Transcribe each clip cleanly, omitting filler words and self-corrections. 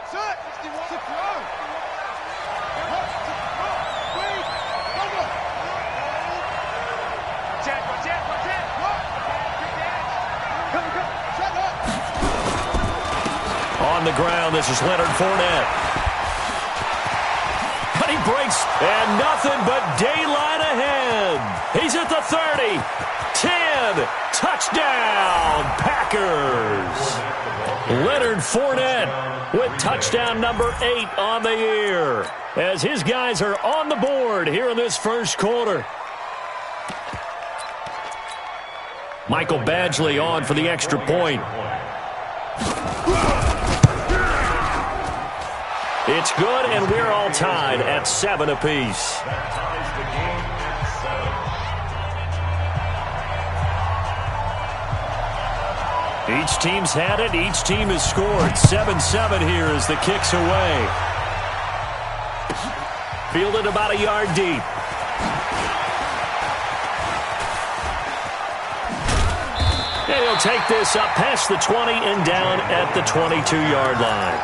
On the ground, this is Leonard Fournette. But he breaks, and nothing but daylight ahead. He's at the 30, 10, touchdown, Packers. Leonard Fournette with touchdown number 8 on the year, as his guys are on the board here in this first quarter. Michael Badgley on for the extra point. It's good, and we're all tied at 7 apiece. Each team's had it. Each team has scored. 7-7 here as the kick's away. Fielded about a yard deep. And he'll take this up past the 20 and down at the 22-yard line.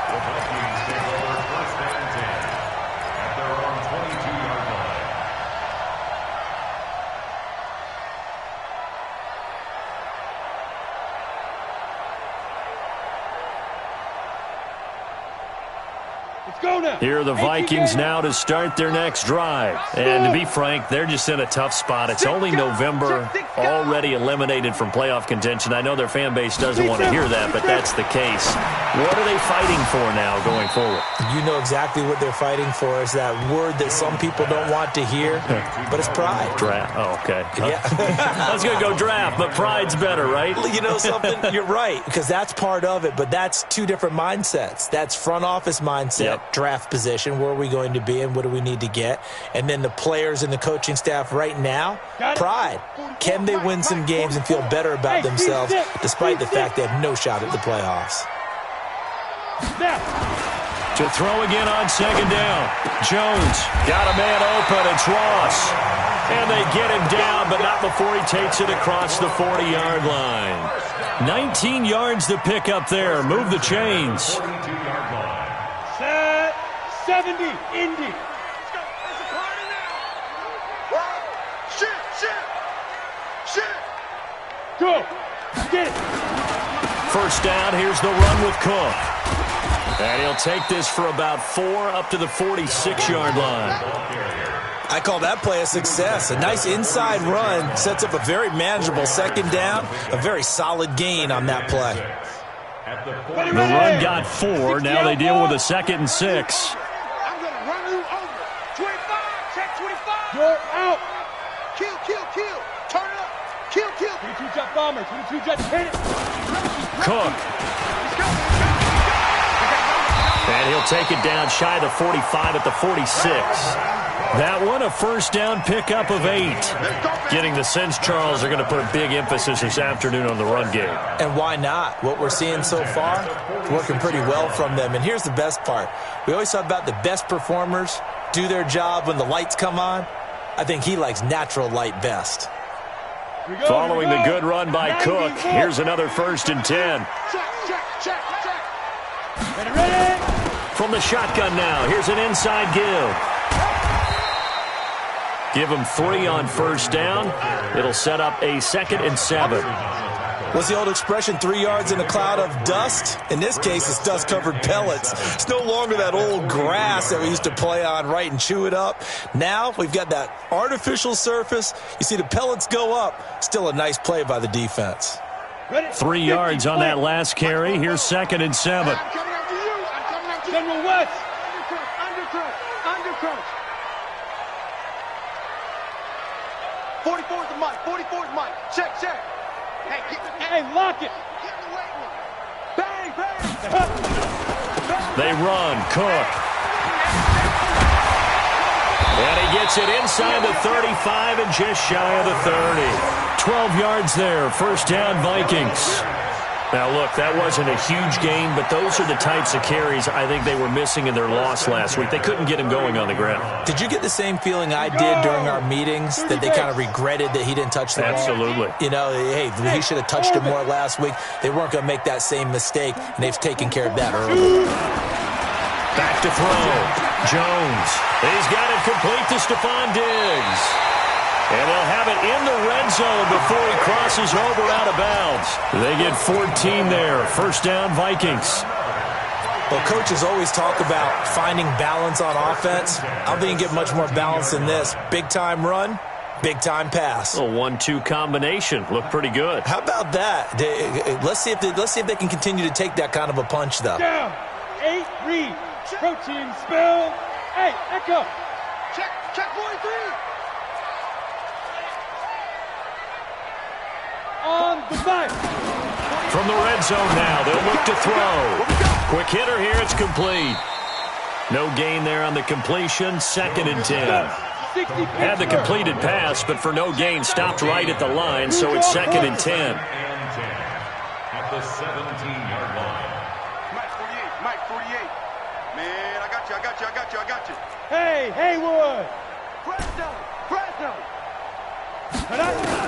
Here are the Vikings now to start their next drive. And to be frank, they're just in a tough spot. It's only November, already eliminated from playoff contention. I know their fan base doesn't want to hear that, but that's the case. What are they fighting for now going forward? You know exactly what they're fighting for. Is that word that some people don't want to hear, but it's pride. Draft. Oh, okay. Yeah. I was going to go draft, but pride's better, right? You know something? You're right, because that's part of it, but that's two different mindsets. That's front office mindset, draft position, where are we going to be and what do we need to get? And then the players and the coaching staff right now, pride. Can they win some games and feel better about themselves despite the fact they have no shot at the playoffs? To throw again on second down. Jones got a man open. It's Ross. And they get him down, but not before he takes it across the 40-yard line. 19 yards to pick up there. Move the chains. 70, Indy. Go. Get it. First down, here's the run with Cook. And he'll take this for about 4 up to the 46-yard line. I call that play a success. A nice inside run sets up a very manageable second down, a very solid gain on that play. The run got 4. Now they deal with a 2nd and 6. I'm going to run you over. 25. Check 25. You're out. Kill, kill, kill. Turn it up. Kill, kill. 22 jet bomber. 22 jet hit it. Cook. And he'll take it down shy of the 45 at the 46. That one a first down pickup of 8. Getting the sense Charles are going to put a big emphasis this afternoon on the run game. And why not? What we're seeing so far, working pretty well from them. And here's the best part. We always talk about the best performers do their job when the lights come on. I think he likes natural light best. Following the good run by Cook, here's another 1st and 10. Check. Ready? From the shotgun now, here's an inside give. Give him 3 on first down. It'll set up a 2nd and 7. What's the old expression, 3 yards in a cloud of dust? In this case, it's dust-covered pellets. It's no longer that old grass that we used to play on, right, and chew it up. Now we've got that artificial surface. You see the pellets go up. Still a nice play by the defense. 3 yards on that last carry. Here's 2nd and 7. I'm coming after you. I'm coming after you. General West. Undercrouch. 44's the mic. 44's mic. Check. Hey, lock it. Bang. They run. Cook. And he gets it inside the 35 and just shy of the 30. 12 yards there. First down, Vikings. Now, look, that wasn't a huge gain, but those are the types of carries I think they were missing in their loss last week. They couldn't get him going on the ground. Did you get the same feeling I did during our meetings, that they kind of regretted that he didn't touch the ball? Absolutely. You know, hey, he should have touched it more last week. They weren't going to make that same mistake, and they've taken care of that early. Back to throw. Jones. He's got it complete to Stephon Diggs. And they'll have it in the red zone before he crosses over out of bounds. They get 14 there. First down, Vikings. Well, coaches always talk about finding balance on offense. I don't think you can get much more balance than this. Big-time run, big-time pass. A 1-2 combination. Looked pretty good. How about that? Let's see if they can continue to take that kind of a punch, though. Down. 8 read. Protein spill. Hey, Echo. Check 43. On the five. From the red zone now, they'll look to throw. Quick hitter here, it's complete. No gain there on the completion, 2nd and 10. Had the completed pass, but for no gain, stopped right at the line, so it's 2nd and 10. At the 17-yard line. Mike 48. Man, I got you. Hey, Haywood. Fresno.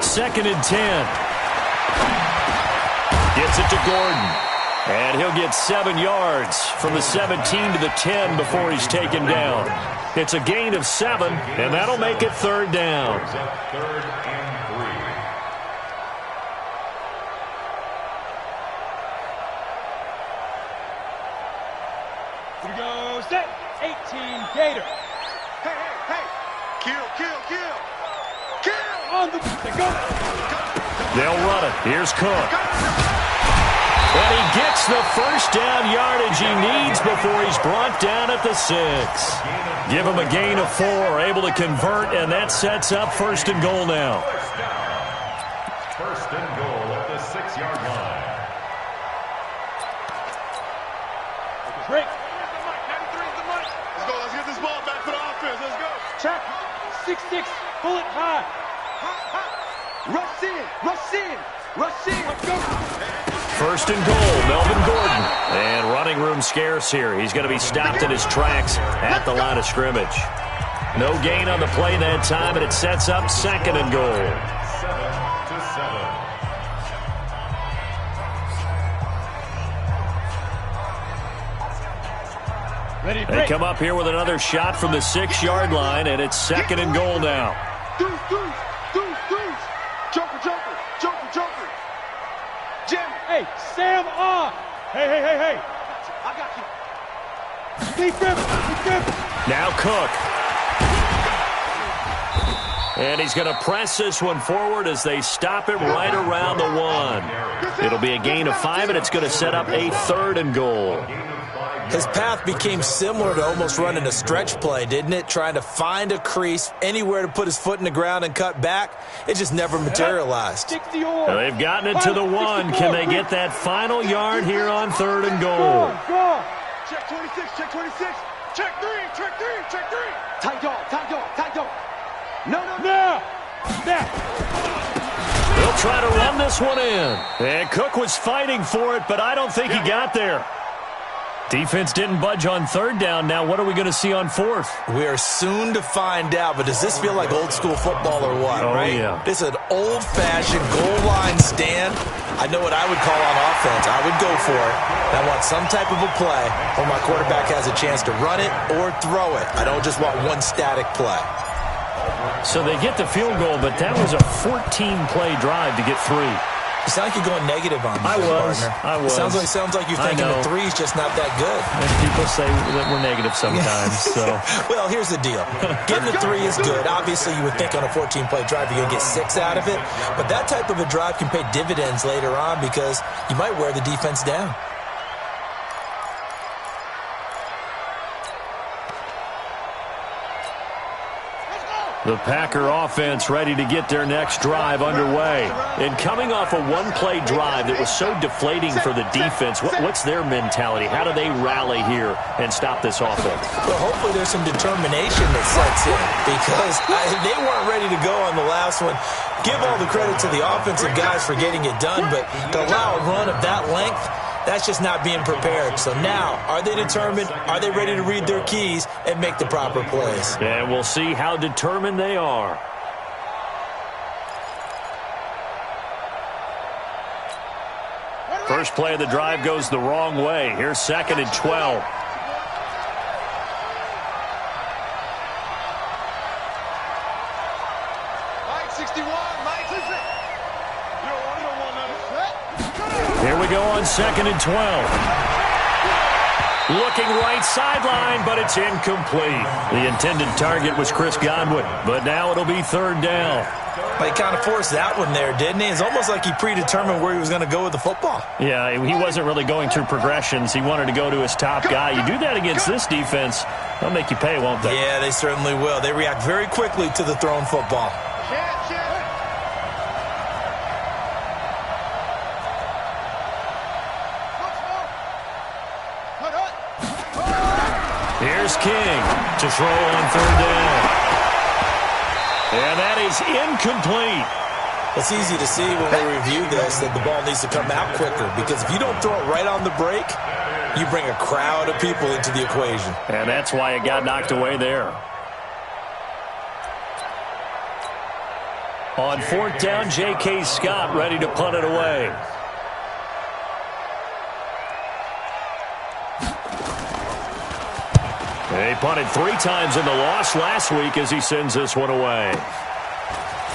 2nd and 10. Gets it to Gordon. And he'll get 7 yards from the 17 to the 10 before he's taken down. It's a gain of 7, and that'll make it 3rd down. 3rd and 3. Here we go, set. 18 Gator. Hey. Kill. On the go. They'll run it. Here's Cook. And he gets the first down yardage he needs before he's brought down at the 6. Give him a gain of 4, able to convert, and that sets up 1st and goal now. 1st and goal at the 6-yard line. Break. 93 is the mic. Let's get this ball back for the offense. Let's go. Check. 6-6. Pull it high. Rush in. Let's go. 1st and goal, Melvin Gordon. And running room scarce here. He's going to be stopped in his tracks at the line of scrimmage. No gain on the play that time, and it sets up 2nd and goal. 7 to 7. They come up here with another shot from the 6-yard line, and it's 2nd and goal now. Deuce. Jumper. Jim. Hey, Sam on. Hey. I got you. Deep grip. Now Cook. And he's going to press this one forward as they stop him right around the 1. It'll be a gain of 5, and it's going to set up a 3rd and goal. His path became similar to almost running a stretch play, didn't it? Trying to find a crease, anywhere to put his foot in the ground and cut back. It just never materialized. Well, they've gotten it to the 1. Can they get that final yard here on 3rd and goal? Check 26. Check 3. Tight dog. No. Now. They'll try to run this one in. And Cook was fighting for it, but I don't think he got there. Defense didn't budge on 3rd down. Now what are we going to see on 4th? We are soon to find out, but does this feel like old school football or what, right? Yeah. This is an old-fashioned goal line stand. I know what I would call on offense. I would go for it. I want some type of a play where my quarterback has a chance to run it or throw it. I don't just want one static play. So they get the field goal, but that was a 14-play drive to get 3. You sound like you're going negative on me, I was. Sounds like you're thinking the 3's just not that good. And people say that we're negative sometimes. So, well, here's the deal. Getting the 3 is good. Obviously, you would think on a 14-play drive you're going to get 6 out of it. But that type of a drive can pay dividends later on because you might wear the defense down. The Packer offense ready to get their next drive underway. And coming off a one-play drive that was so deflating for the defense, what's their mentality? How do they rally here and stop this offense? Well, hopefully there's some determination that sets in because they weren't ready to go on the last one. Give all the credit to the offensive guys for getting it done, but to allow a run of that length, that's just not being prepared. So now, are they determined? Are they ready to read their keys and make the proper plays? And we'll see how determined they are. First play of the drive goes the wrong way. Here's 2nd and 12. 2nd and 12. Looking right sideline, but it's incomplete. The intended target was Chris Godwin, but now it'll be 3rd down. But he kind of forced that one there, didn't he? It's almost like he predetermined where he was going to go with the football. Yeah, he wasn't really going through progressions. He wanted to go to his top guy. You do that against this defense, they'll make you pay, won't they? Yeah, they certainly will. They react very quickly to the thrown football. Here's King to throw on 3rd down. And that is incomplete. It's easy to see when we review this that the ball needs to come out quicker, because if you don't throw it right on the break, you bring a crowd of people into the equation. And that's why it got knocked away there. On 4th down, J.K. Scott ready to punt it away. He punted 3 times in the loss last week as he sends this one away.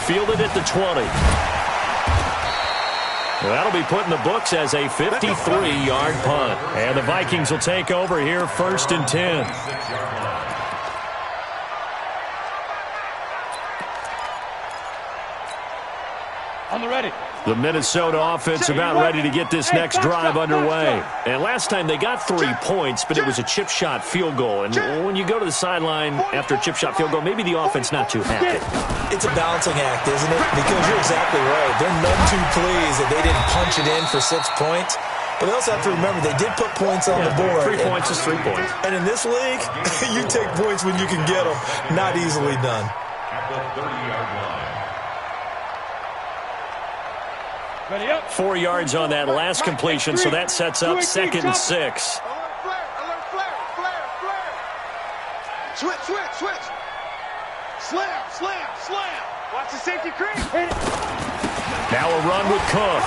Fielded at the 20. That'll be put in the books as a 53-yard punt. And the Vikings will take over here 1st and 10. On the ready. The Minnesota offense about ready to get this next drive underway. And last time they got 3 points, but it was a chip shot field goal. And when you go to the sideline after a chip shot field goal, maybe the offense not too happy. It's a balancing act, isn't it? Because you're exactly right. They're none too pleased that they didn't punch it in for 6 points. But they also have to remember they did put points on the board. 3 points is 3 points. And in this league, you take points when you can get them. Not easily done. At the 30-yard line. 4 yards on that last completion, so that sets up 2nd and 6. Switch. Slam. Watch the safety creep. Now a run with Cook.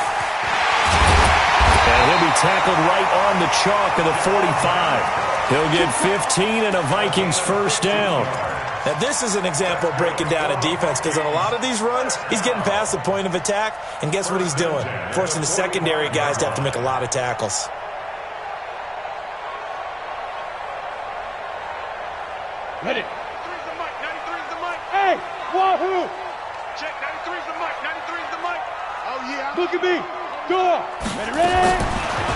And he'll be tackled right on the chalk of the 45. He'll get 15 and a Vikings 1st down. Now, this is an example of breaking down a defense, because on a lot of these runs, he's getting past the point of attack, and guess what he's doing? Forcing the secondary guys to have to make a lot of tackles. Ready. 93's the mic. 93's the mic. Hey, wahoo! Check. 93's the mic. 93's the mic. Oh, yeah. Look at me. Go. Ready.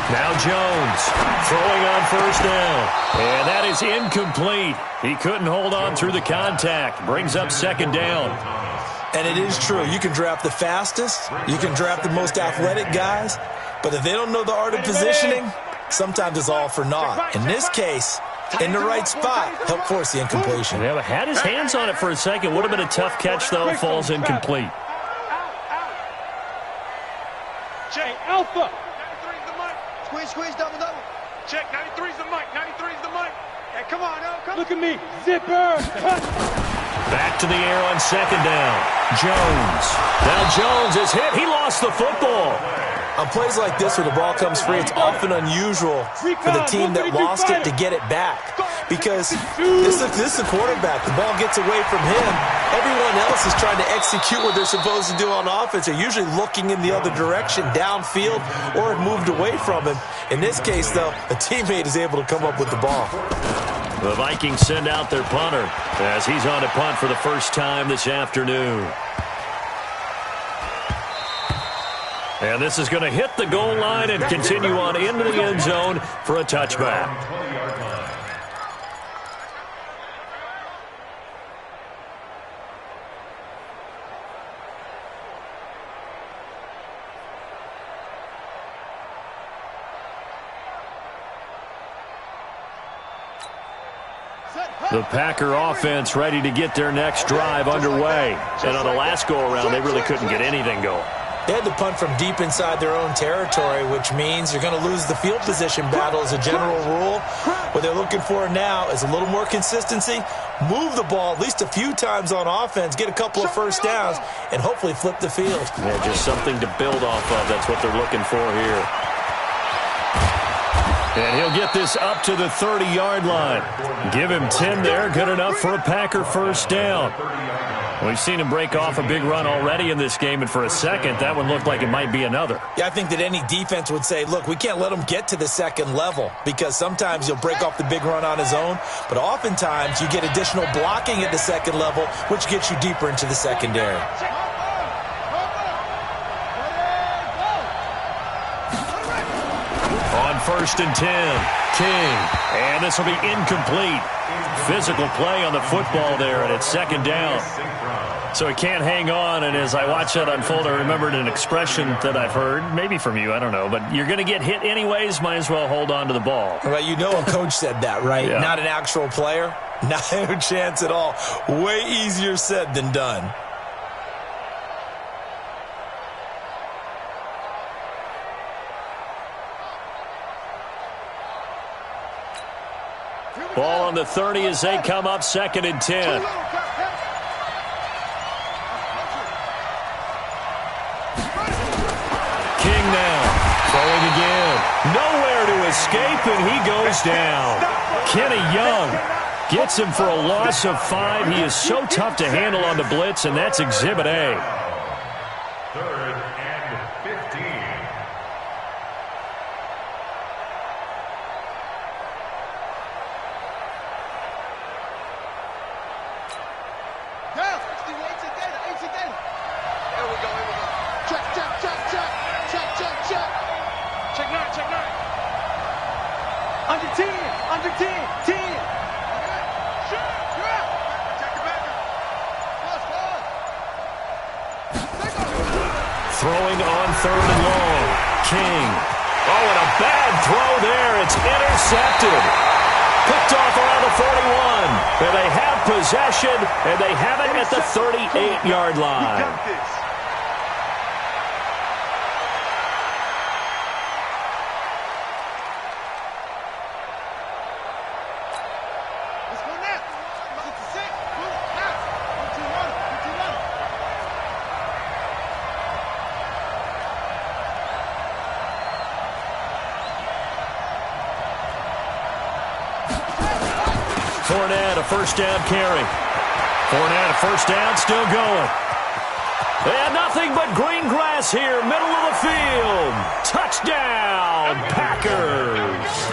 Now Jones throwing on 1st down. And that is incomplete. He couldn't hold on through the contact. Brings up 2nd down. And it is true. You can draft the fastest. You can draft the most athletic guys. But if they don't know the art of positioning, sometimes it's all for naught. In this case, in the right spot, help force the incompletion. Yeah, had his hands on it for a second. Would have been a tough catch, though. Falls incomplete. Check. Alpha. 93's the mic. Squeeze, double. Check. 93's the mic. 93's the mic. Hey, come on, come. Look at me. Zipper. Back to the air on 2nd down. Jones. Now Jones is hit. He lost the football. On plays like this where the ball comes free, it's often unusual for the team that lost it to get it back. Because this is the quarterback. The ball gets away from him. Everyone else is trying to execute what they're supposed to do on offense. They're usually looking in the other direction, downfield, or have moved away from him. In this case, though, a teammate is able to come up with the ball. The Vikings send out their punter as he's on to punt for the first time this afternoon. And this is going to hit the goal line and continue on into the end zone for a touchback. The Packer offense ready to get their next drive underway. And on the last go-around, they really couldn't get anything going. They had to punt from deep inside their own territory, which means you're going to lose the field position battle as a general rule. What they're looking for now is a little more consistency, move the ball at least a few times on offense, get a couple of 1st downs, and hopefully flip the field. Yeah, just something to build off of. That's what they're looking for here. And he'll get this up to the 30-yard line. Give him 10 there. Good enough for a Packer 1st down. We've seen him break off a big run already in this game, and for a second, that one looked like it might be another. Yeah, I think that any defense would say, look, we can't let him get to the second level because sometimes he'll break off the big run on his own, but oftentimes you get additional blocking at the second level, which gets you deeper into the secondary. On 1st and 10, King, and this will be incomplete. Physical play on the football there, and it's second down. So he can't hang on, and as I watch that unfold, I remembered an expression that I've heard, maybe from you, I don't know, but you're going to get hit anyways, might as well hold on to the ball. Well, you know a coach said that, right? Yeah. Not an actual player. Not a chance at all. Way easier said than done. Ball on the 30 as they come up 2nd and 10. King now, throwing again. Nowhere to escape, and he goes down. Kenny Young gets him for a loss of 5. He is so tough to handle on the blitz, and that's Exhibit A. 3rd and 15. Under 10. Throwing on 3rd and long. King. Oh, and a bad throw there. It's intercepted. Picked off around the 41. And they have possession, and they have it at the 38-yard line. Fournette, a first down carry. Fournette, a first down, still going. And nothing but green grass here, middle of the field. Touchdown, Packers.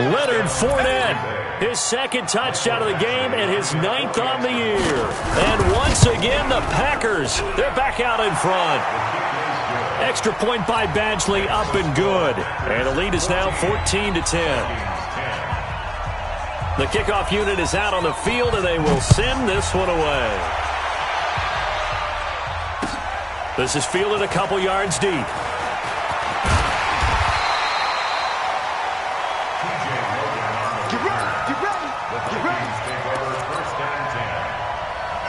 Leonard Fournette, his 2nd touchdown of the game and his 9th on the year. And once again, the Packers, they're back out in front. Extra point by Badgley, up and good. And the lead is now 14-10. The kickoff unit is out on the field, and they will send this one away. This is fielded a couple yards deep. Get ready. Take over 1st and 10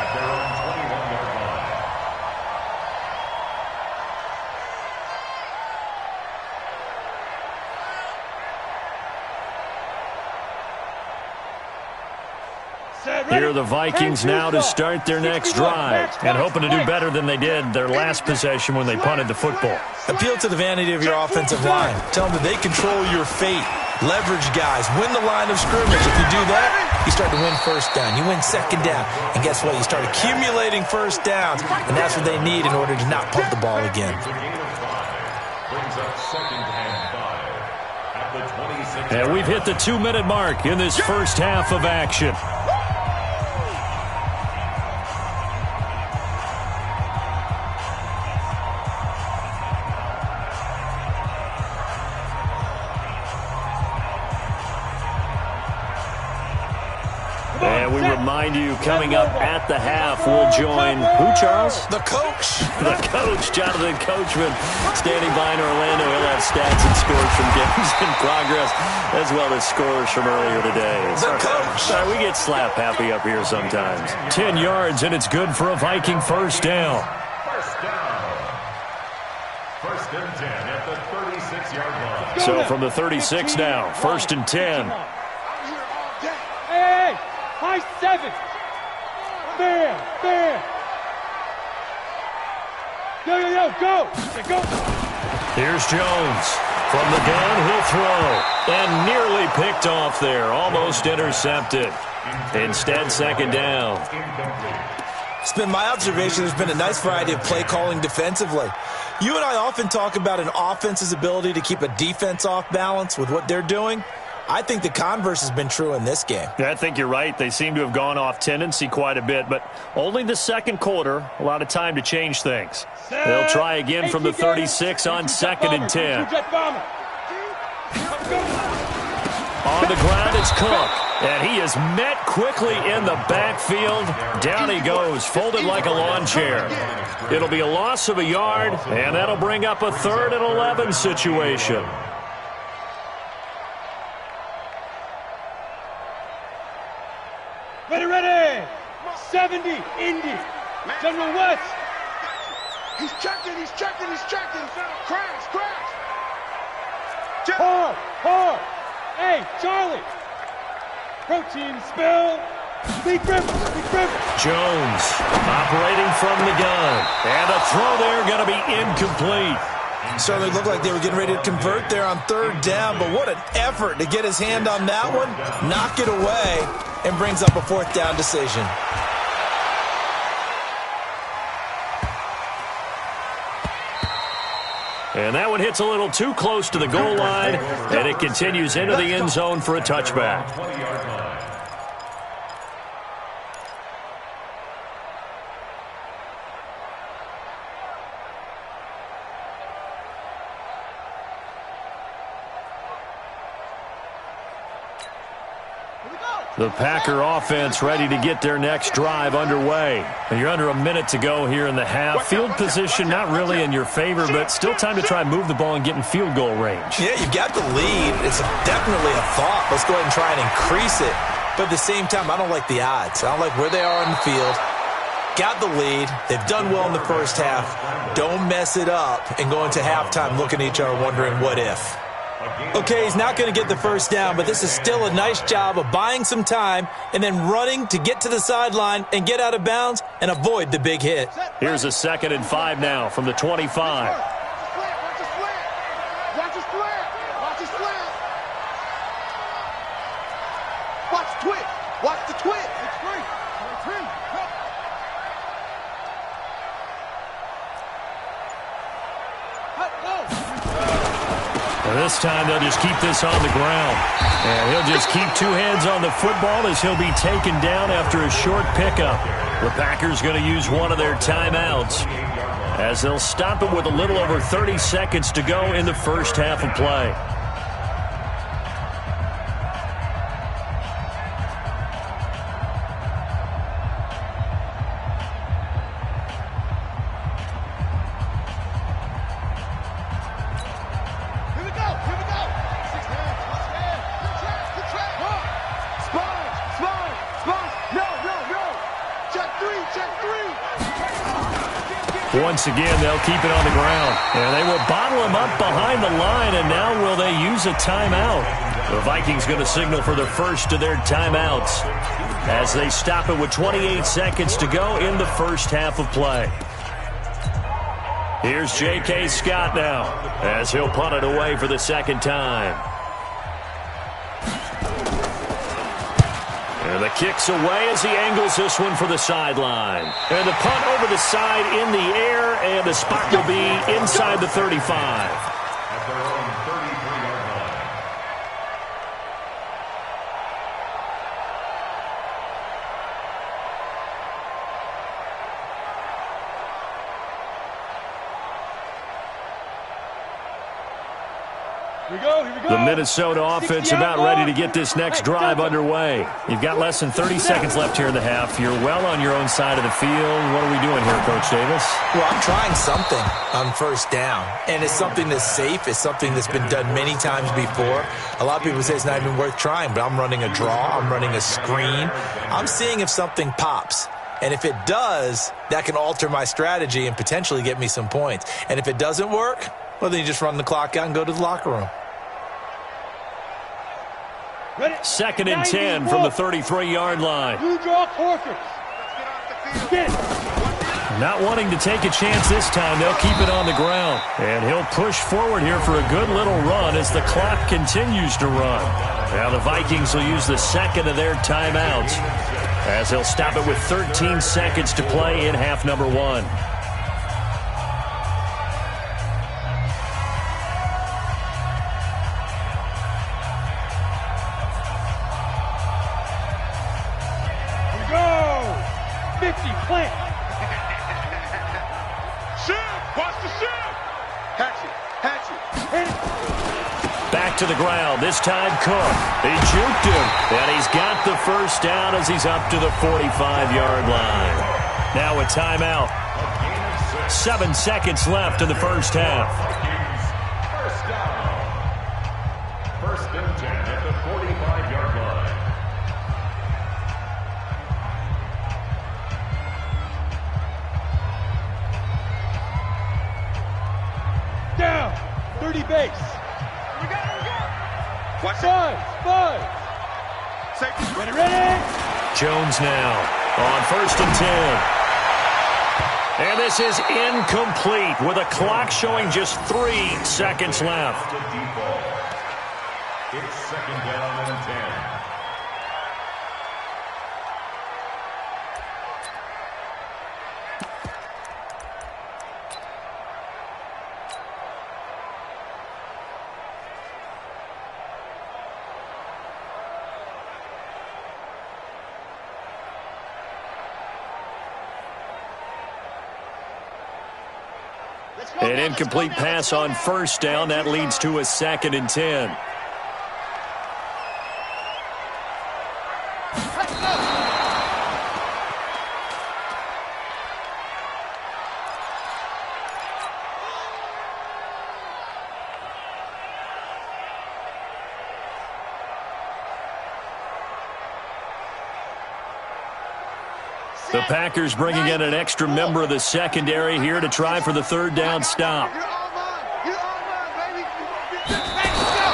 at their own 21-yard line. Here are the Vikings now to start their next drive and hoping to do better than they did their last possession when they punted the football. Appeal to the vanity of your offensive line. Tell them that they control your fate. Leverage guys. Win the line of scrimmage. If you do that, you start to win first down. You win second down. And guess what? You start accumulating first downs. And that's what they need in order to not punt the ball again. Brings up 2nd and 5 at the 26. And we've hit the 2-minute mark in this first half of action. And we remind you, coming up at the half, we'll join who, Charles? The coach. The coach, Jonathan Coachman, standing by in Orlando. He'll have stats and scores from games in progress, as well as scores from earlier today. The coach. Sorry, we get slap happy up here sometimes. 10 yards, and it's good for a Viking first down. First down. 1st and 10 at the 36-yard line. So from the 36 now, 1st and 10. Hey, high 7. Bam. Yo, go. Here's Jones. From the gun, he'll throw. And nearly picked off there. Almost intercepted. Instead, second down. It's been my observation there's been a nice variety of play calling defensively. You and I often talk about an offense's ability to keep a defense off balance with what they're doing. I think the converse has been true in this game. Yeah, I think you're right. They seem to have gone off tendency quite a bit, but only the second quarter, a lot of time to change things. They'll try again from the 36 on 2nd and 10. On the ground, it's Cook, and he is met quickly in the backfield. Down he goes, folded like a lawn chair. It'll be a loss of a yard, and that'll bring up a 3rd and 11 situation. Ready. 70, Indy. General West. He's checking. Crash. Hard. Hey, Charlie. Protein spill. Big Griffin. Jones operating from the gun. And a throw there going to be incomplete. Certainly looked like they were getting ready to convert there on 3rd down, but what an effort to get his hand on that one, knock it away, and brings up a 4th down decision. And that one hits a little too close to the goal line, and it continues into the end zone for a touchback. The Packer offense ready to get their next drive underway. And you're under a minute to go here in the half. Field position not really in your favor, but still time to try and move the ball and get in field goal range. Yeah, you've got the lead. It's definitely a thought. Let's go ahead and try and increase it. But at the same time, I don't like the odds. I don't like where they are on the field. Got the lead. They've done well in the first half. Don't mess it up and go into halftime looking at each other wondering what if. Okay, he's not going to get the first down, but this is still a nice job of buying some time and then running to get to the sideline and get out of bounds and avoid the big hit. Here's a 2nd and 5 now from the 25. Watch the slant. Watch the twitch. It's free. And this time they'll just keep this on the ground. And he'll just keep 2 hands on the football as he'll be taken down after a short pickup. The Packers going to use one of their timeouts as they'll stop it with a little over 30 seconds to go in the first half of play. Once again, they'll keep it on the ground. And they will bottle him up behind the line, and now will they use a timeout? The Vikings going to signal for the first of their timeouts as they stop it with 28 seconds to go in the first half of play. Here's J.K. Scott now as he'll punt it away for the second time. And the kick's away as he angles this one for the sideline. And the punt over the side in the air, and the spot will be inside the 35. At their own 33-yard line. Here we go. The Minnesota offense about ready to get this next drive underway. You've got less than 30 seconds left here in the half. You're well on your own side of the field. What are we doing here, Coach Davis? Well, I'm trying something on first down, and it's something that's safe. It's something that's been done many times before. A lot of people say it's not even worth trying, but I'm running a draw. I'm running a screen. I'm seeing if something pops. And if it does, that can alter my strategy and potentially get me some points. And if it doesn't work, well, then you just run the clock out and go to the locker room. 2nd and 10 from the 33-yard line. You draw Corkers. Not wanting to take a chance this time, they'll keep it on the ground. And he'll push forward here for a good little run as the clock continues to run. Now the Vikings will use the second of their timeouts as he'll stop it with 13 seconds to play in half number one. Here we go. 50, plant. Shift! Watch the shift! Hatchet! Hatchet! Hit it. Back to the ground. This time Cook. He juked him, and he's got the first down as he's up to the 45-yard line. Now a timeout. 7 seconds left in the first half. First down. First and 10 at the 45-yard line. Down. 30 base. We got it, we got it! Watch it! Five. Safety. Ready. Jones now on first and 10. And this is incomplete with a clock showing just 3 seconds left. The default. It's second down and 10. An incomplete pass on first down. That leads to a second and 10. The Packers bringing in an extra member of the secondary here to try for the third down stop. You're all mine! You're all mine, baby! Let's go!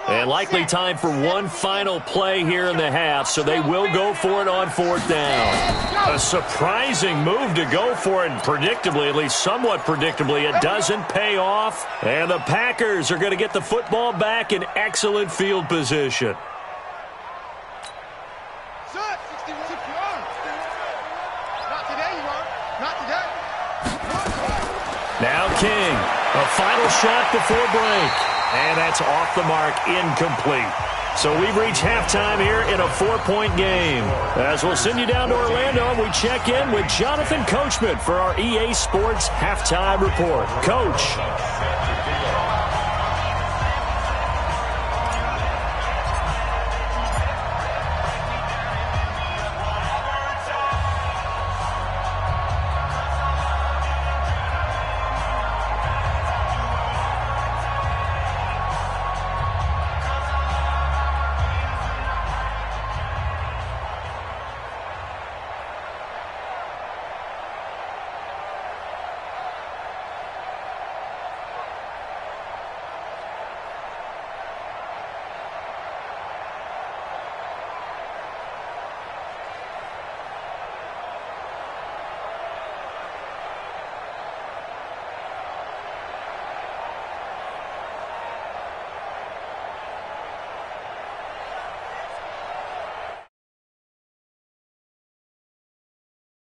And likely time for one final play here in the half, so they will go for it on fourth down. A surprising move to go for it, and predictably, at least somewhat predictably, it doesn't pay off. And the Packers are going to get the football back in excellent field position. Son, 61 if you are. Not today, you are. Not today. Now King, a final shot before break. And that's off the mark, incomplete. So we've reached halftime here in a 4-point game. As we'll send you down to Orlando, and we check in with Jonathan Coachman for our EA Sports Halftime Report. Coach.